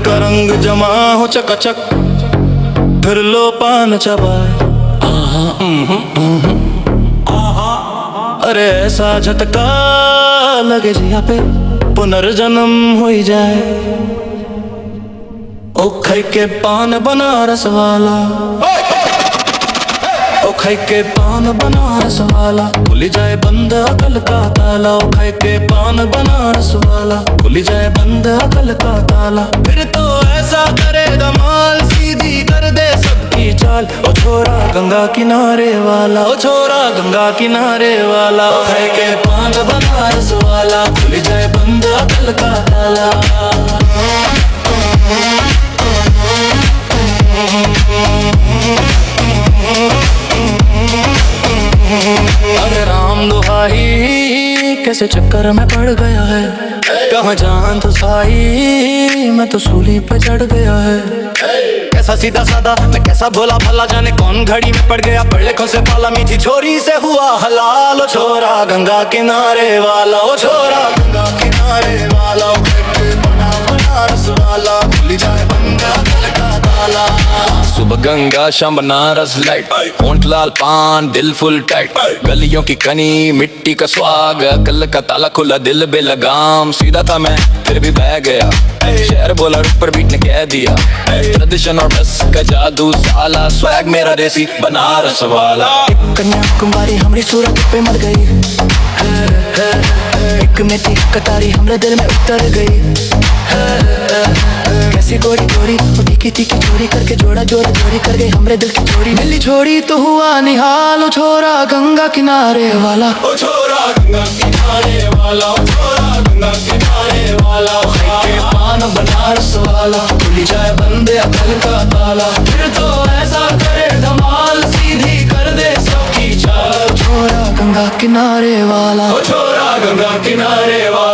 का रंग जमा हो चकाचक, फिर लो पान चबाए। अरे ऐसा झटका लगे जिया पे पुनर्जन्म हो ही जाए। ओ खाई के पान बनारस वाला, ओ खाई के पान बनारस वाला, खुली जाए बंद अकल का ताला। ओ खाई के पान बनारस वाला, खुली जाए बंद अकल का ताला। फिर तो ऐसा करे धमाल, सीधी कर दे सबकी चाल। ओ छोरा गंगा किनारे वाला, ओ छोरा गंगा किनारे वाला। ओ खाई के पान बनारस वाला, खुली जाए बंद अकल का ताला। अरे राम दुहाई, कैसे चक्कर में पड़ गया है। कहाँ जान तो साई, मैं तो सूली पे चढ़ गया है। कैसा सीधा साधा, मैं कैसा भोला भला, जाने कौन घड़ी में पड़ गया। पढ़ लेखों से पाला, मीठी छोरी से हुआ हलाल। ओ छोरा गंगा किनारे वाला, ओ छोरा गंगा किनारे वाला। बनारस वाला, खुली जाए बंगा अकल का ताला। सुबह गंगा शाम बनारस लाइट, होंठ लाल पान दिल फुल टाइट। गलियों की कनी मिट्टी का स्वाग, अकल का ताला खुला दिल बेलगाम। सीधा था मैं फिर भी बह गया, शहर बोला रुक पर बीट ने कह दिया। ट्रेडिशन और बस का जादू साला, स्वैग मेरा देसी बनारस वाला। एक कन्याकुमारी हमारी सूरत पे मर गई, एक मेथी कटारी हमरे दिल में उतर गई। कैसी गोरी गोरी तीखी तीखी चोरी करके जोड़ा जोड़ा जोड़ी कर गई हमरे दिल की चोरी। मिली छोड़ी तो हुआ निहाल, ओ छोरा गंगा किनारे वाला, ओ छोरा गंगा किनारे वाला, ओ छोरा गंगा किनारे वाला। खाई के पान बनारस वाला, खुली जाए बंदे अकल का ताला। फिर तो ऐसा करे धमाल, सीधी कर दे सबकी चाल। छोरा गंगा किनारे वाला, ओ छोरा गंगा किनारे वाला।